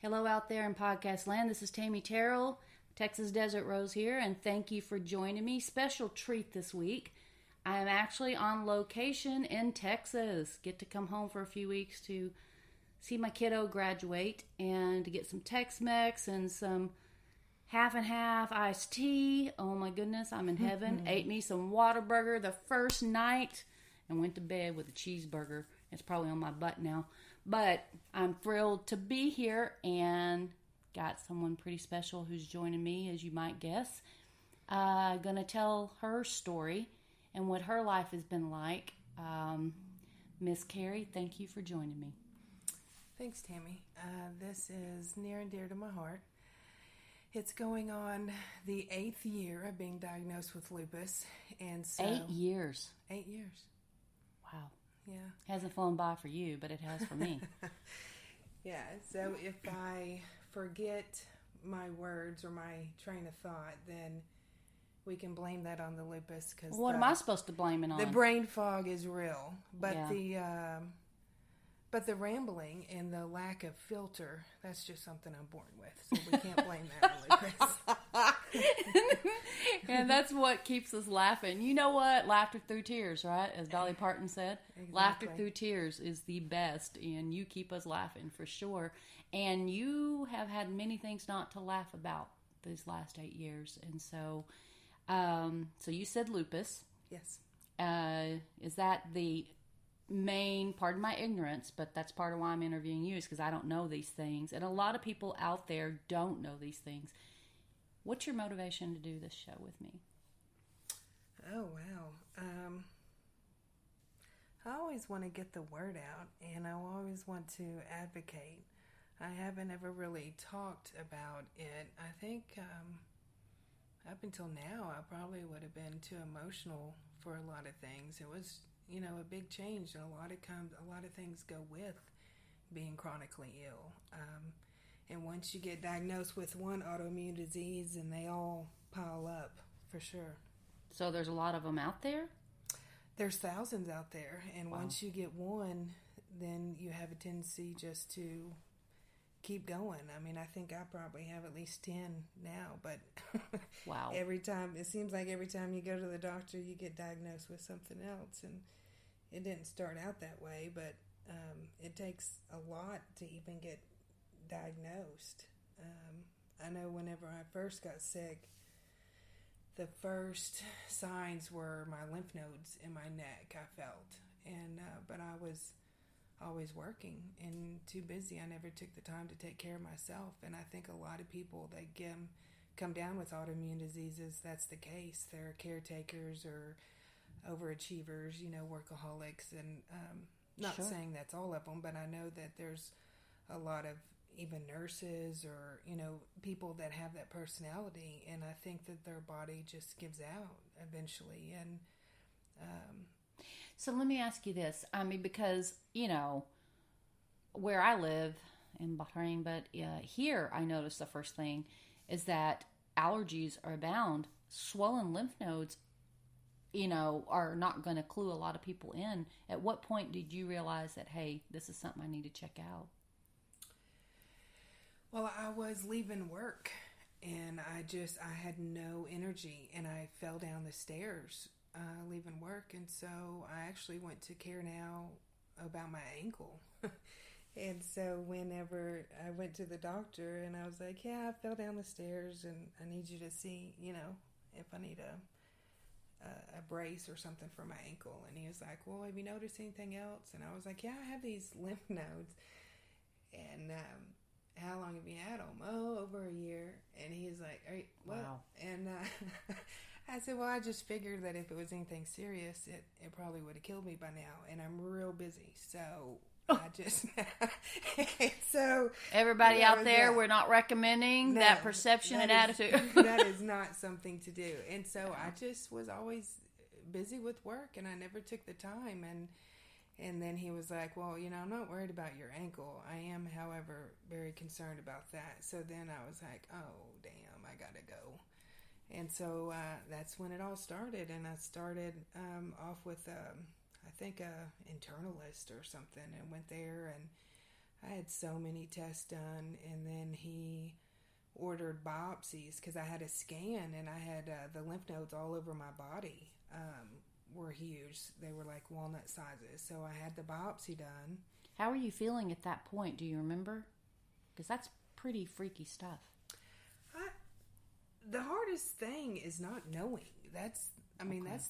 Hello out there in podcast land. This is Tammy Terrell, Texas Desert Rose here, and thank you for joining me. Special treat this week. I am actually on location in Texas. Get to come home for a few weeks to see my kiddo graduate and to get some Tex-Mex and some half and half iced tea. Oh my goodness, I'm in heaven. Ate me some Whataburger the first night and went to bed with a cheeseburger. It's probably on my butt now. But I'm thrilled to be here and got someone pretty special who's joining me, as you might guess. Gonna tell her story and what her life has been like. Miss Kari, thank you for joining me. Thanks, Tammy. This is near and dear to my heart. It's going on the 8th year of being diagnosed with lupus. And so 8 years. 8 years. Wow. Yeah. Hasn't flown by for you, but it has for me. Yeah, so if I forget my words or my train of thought, then we can blame that on the lupus. Cause what am I supposed to blame it on? The brain fog is real, but Yeah. the rambling and the lack of filter, that's just something I'm born with. So we can't blame that on lupus. And that's what keeps us laughing. You know what? Laughter through tears, right? As Dolly Parton said. Exactly. Laughter through tears is the best, and you keep us laughing for sure. And you have had many things not to laugh about these last 8 years. And so, so you said lupus. Yes. Is that the main, pardon my ignorance, but that's part of why I'm interviewing you, is because I don't know these things. And a lot of people out there don't know these things. What's your motivation to do this show with me? Oh, wow. I always want to get the word out, and I always want to advocate. I haven't ever really talked about it. I think up until now, I probably would have been too emotional for a lot of things. It was, a big change, and a lot of things go with being chronically ill. And once you get diagnosed with one autoimmune disease, and they all pile up, for sure. So there's a lot of them out there? There's thousands out there, and Wow. Once you get one, then you have a tendency just to keep going. I mean, I think I probably have at least 10 now, but Wow. it seems like every time you go to the doctor, you get diagnosed with something else, and it didn't start out that way, but it takes a lot to even get diagnosed. I know whenever I first got sick, the first signs were my lymph nodes in my neck. I felt, but I was always working and too busy. I never took the time to take care of myself. And I think a lot of people that come down with autoimmune diseases, that's the case. They're caretakers or overachievers, workaholics, and not Sure. saying that's all of them, but I know that there's a lot of even nurses or, people that have that personality, and I think that their body just gives out eventually. And So let me ask you this. I mean, because, where I live in Bahrain, but here I noticed the first thing is that allergies are abound. Swollen lymph nodes, are not going to clue a lot of people in. At what point did you realize that, hey, this is something I need to check out? Well, I was leaving work, and I had no energy, and I fell down the stairs leaving work, and so I actually went to Care Now about my ankle. And so whenever I went to the doctor, and I was like, yeah, I fell down the stairs, and I need you to see, if I need a brace or something for my ankle. And he was like, well, have you noticed anything else? And I was like, yeah, I have these lymph nodes. And how long have you had them? Oh, over a year. And he's like, what? Wow. And I said, well, I just figured that if it was anything serious, it probably would have killed me by now. And I'm real busy. So I just... so Everybody out there, we're not recommending that perception and attitude. That is not something to do. And so I just was always busy with work, and I never took the time. And then he was like, well, I'm not worried about your ankle. I am, however, very concerned about that. So then I was like, oh, damn, I got to go. And so that's when it all started. And I started off with, I think, a internalist or something, and went there. And I had so many tests done, and then he ordered biopsies because I had a scan and I had the lymph nodes all over my body were huge. They were like walnut sizes. So I had the biopsy done. How are you feeling at that point? Do you remember? Because that's pretty freaky stuff. The hardest thing is not knowing. That's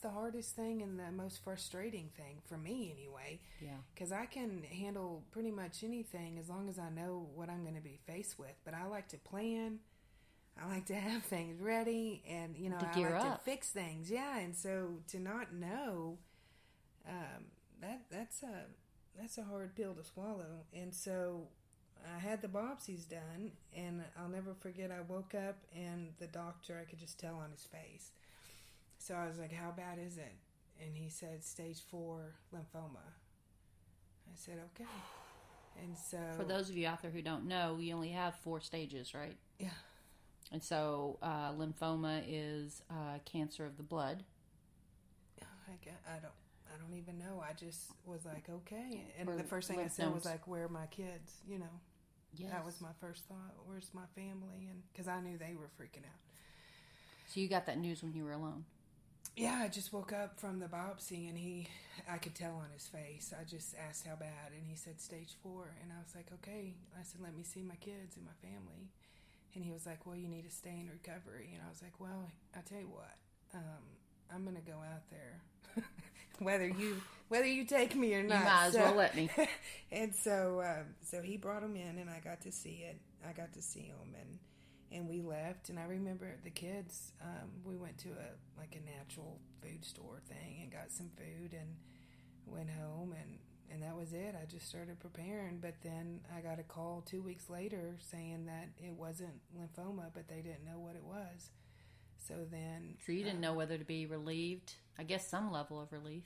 the hardest thing and the most frustrating thing for me anyway. Yeah. Because I can handle pretty much anything as long as I know what I'm going to be faced with. But I like to plan. I like to have things ready, and I like to fix things. Yeah, and so to not know, that's a hard pill to swallow. And so I had the biopsies done, and I'll never forget. I woke up, and the doctor, I could just tell on his face. So I was like, "How bad is it?" And he said, "Stage 4 lymphoma." I said, "Okay." And so, for those of you out there who don't know, we only have 4 stages, right? Yeah. And so, lymphoma is cancer of the blood. I don't even know. I just was like, okay. And the first thing I said was like, "Where are my kids?" Yes. That was my first thought. Where's my family? And because I knew they were freaking out. So you got that news when you were alone? Yeah, I just woke up from the biopsy, and I could tell on his face. I just asked how bad, and he said stage 4, and I was like, okay. I said, let me see my kids and my family. And he was like, well, you need to stay in recovery. And I was like, well, I tell you what, I'm going to go out there, whether you take me or not. You might as well let me. And so he brought him in, and I got to see it. I got to see him, and we left. And I remember the kids, we went to a natural food store thing and got some food and went home, and that was it. I just started preparing. But then I got a call 2 weeks later saying that it wasn't lymphoma, but they didn't know what it was. So you didn't know whether to be relieved. I guess some level of relief.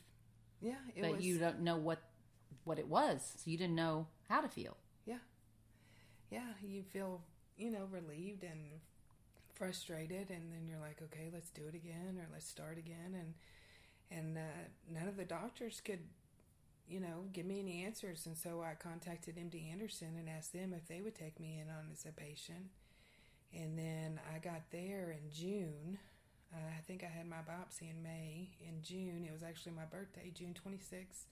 Yeah, but you don't know what it was, so you didn't know how to feel. Yeah, you feel relieved and frustrated, and then you're like, okay, let's do it again, or let's start again, and none of the doctors could give me any answers. And so I contacted MD Anderson and asked them if they would take me in on as a patient. And then I got there in June. I think I had my biopsy in May. In June, it was actually my birthday, June 26th.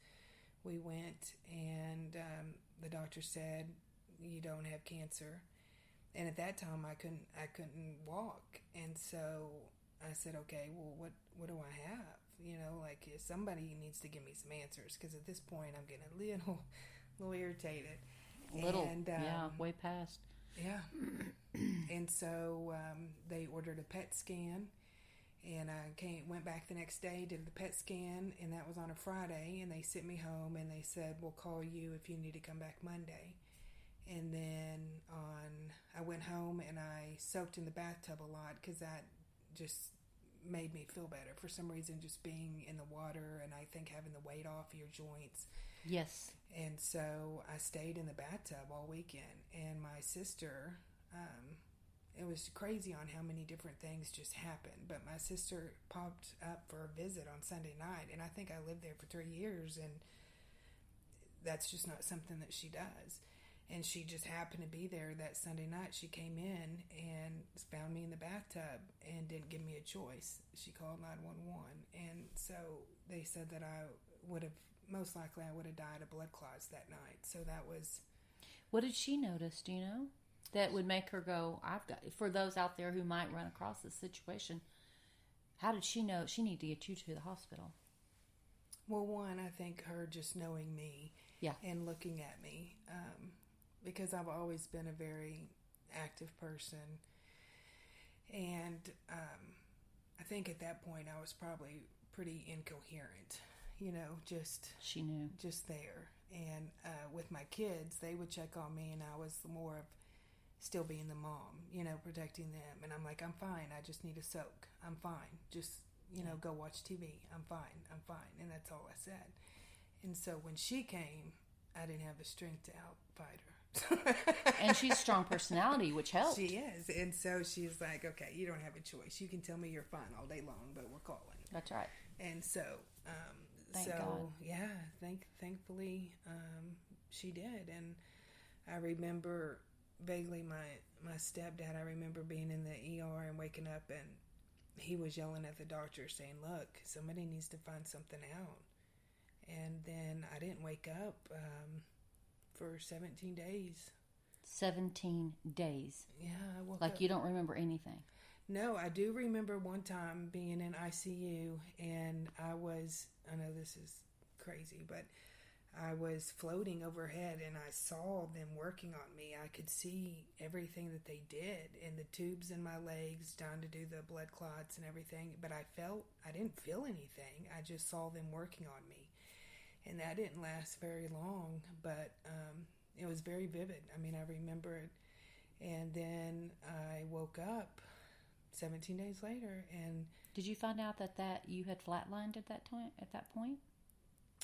We went, and the doctor said, you don't have cancer. And at that time, I couldn't walk. And so I said, okay, well, what do I have? Somebody needs to give me some answers, because at this point, I'm getting a little irritated. Way past. Yeah. And so they ordered a PET scan, and I went back the next day, did the PET scan, and that was on a Friday, and they sent me home, and they said, we'll call you if you need to come back Monday. And then I went home, and I soaked in the bathtub a lot, because that just made me feel better for some reason, just being in the water, and I think having the weight off your joints. Yes. And so I stayed in the bathtub all weekend, and my sister, it was crazy on how many different things just happened, but my sister popped up for a visit on Sunday night, and I think I lived there for 3 years, and that's just not something that she does. And she just happened to be there that Sunday night. She came in and found me in the bathtub and didn't give me a choice. She called 911. And so they said that most likely I would have died of blood clots that night. So that was... What did she notice, do you know? That would make her go, for those out there who might run across this situation, how did she know she needed to get you to the hospital? Well, one, I think her just knowing me and looking at me, because I've always been a very active person. And I think at that point I was probably pretty incoherent, She knew. Just there. And with my kids, they would check on me, and I was more of still being the mom, protecting them. And I'm like, I'm fine. I just need a soak. I'm fine. Just, go watch TV. I'm fine. And that's all I said. And so when she came, I didn't have the strength to outfight her. And she's a strong personality, which helped. She is. And so she's like, okay, you don't have a choice. You can tell me you're fine all day long, but we're calling. That's right. And so, Thank God. yeah, thankfully, she did. And I remember vaguely my stepdad, I remember being in the ER and waking up, and he was yelling at the doctor saying, look, somebody needs to find something out. And then I didn't wake up for 17 days. 17 days? Yeah, I woke up. Like you don't remember anything? No, I do remember one time being in ICU, and I know this is crazy, but I was floating overhead, and I saw them working on me. I could see everything that they did, and the tubes in my legs down to do the blood clots and everything, but I didn't feel anything. I just saw them working on me, and that didn't last very long, but it was very vivid. I mean, I remember it, and then I woke up 17 days later, and did you find out that you had flatlined at that point?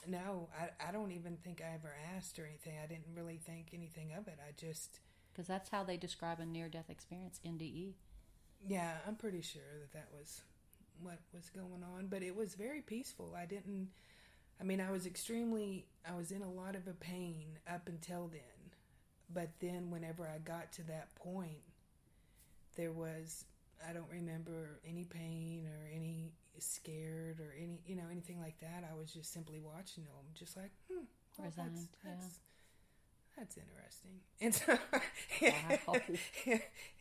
No, I don't even think I ever asked or anything. I didn't really think anything of it. I just... Because that's how they describe a near-death experience, NDE. Yeah, I'm pretty sure that was what was going on. But it was very peaceful. I was in a lot of a pain up until then. But then whenever I got to that point, I don't remember any pain or any scared or anything like that. I was just simply watching them, just like, resigned. That's interesting. And so, wow.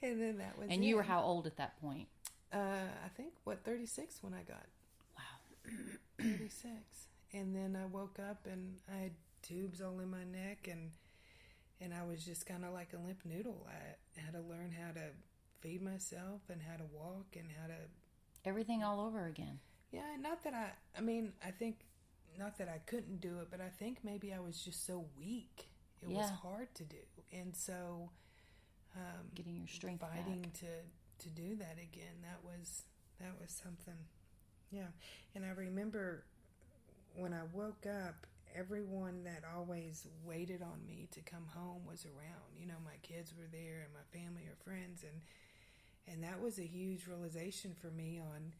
And then that was. And you were how old at that point? I think 36 when I got. Wow. 36, and then I woke up and I had tubes all in my neck, and I was just kind of like a limp noodle. I had to learn how to feed myself and how to walk and how to... Everything all over again. Yeah, I think not that I couldn't do it, but I think maybe I was just so weak. It was hard to do. And so... getting your strength fighting back. to do that again, that was something. Yeah. And I remember when I woke up, everyone that always waited on me to come home was around. My kids were there and my family or friends, and that was a huge realization for me on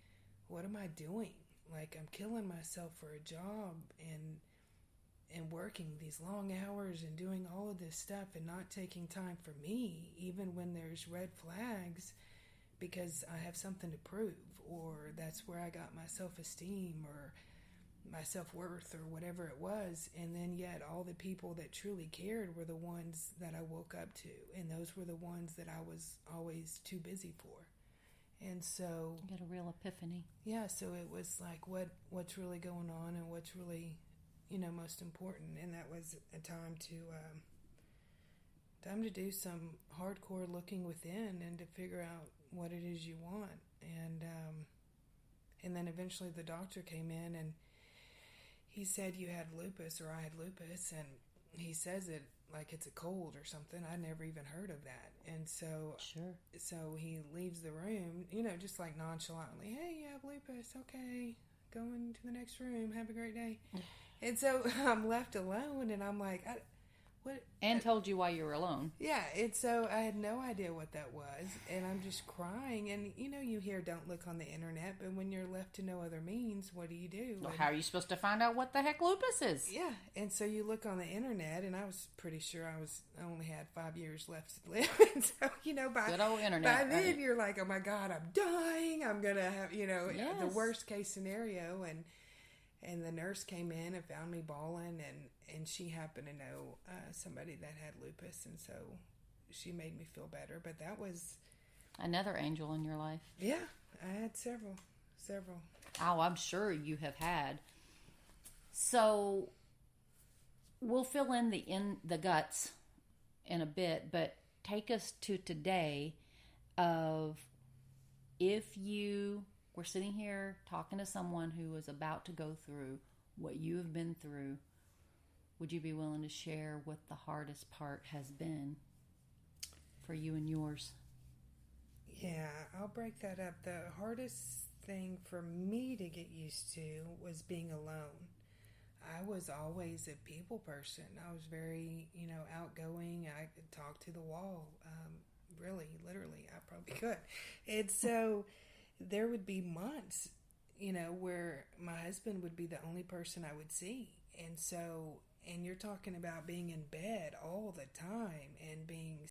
what am I doing? Like, I'm killing myself for a job and working these long hours and doing all of this stuff and not taking time for me, even when there's red flags, because I have something to prove, or that's where I got my self-esteem or my self-worth or whatever it was. And then yet all the people that truly cared were the ones that I woke up to, and those were the ones that I was always too busy for. And so you got a real epiphany. Yeah, so it was like what's really going on and what's really most important. And that was a time to do some hardcore looking within and to figure out what it is you want. And then eventually the doctor came in and he said you had lupus, or I had lupus, and he says it like it's a cold or something. I never even heard of that. And so, so he leaves the room, just like nonchalantly, hey, you have lupus, okay, go into the next room, have a great day. And so I'm left alone, and I'm like, what? And told you why you were alone. Yeah, and so I had no idea what that was, and I'm just crying. And you hear don't look on the internet, but when you're left to no other means, what do you do? Well, how are you supposed to find out what the heck lupus is? Yeah, and so you look on the internet, and I was pretty sure I only had 5 years left to live. And so good old internet. By then you're like, oh my God, I'm dying. I'm gonna have the worst case scenario. And the nurse came in and found me bawling, and she happened to know somebody that had lupus, and so she made me feel better. But that was... another angel in your life. Yeah, I had several. Oh, I'm sure you have had. So, we'll fill in the guts in a bit, but take us to today of if you... we're sitting here talking to someone who is about to go through what you have been through. Would you be willing to share what the hardest part has been for you and yours? Yeah, I'll break that up. The hardest thing for me to get used to was being alone. I was always a people person. I was very, outgoing. I could talk to the wall. Really, literally, I probably could. And so... there would be months, where my husband would be the only person I would see. And so, And you're talking about being in bed all the time and being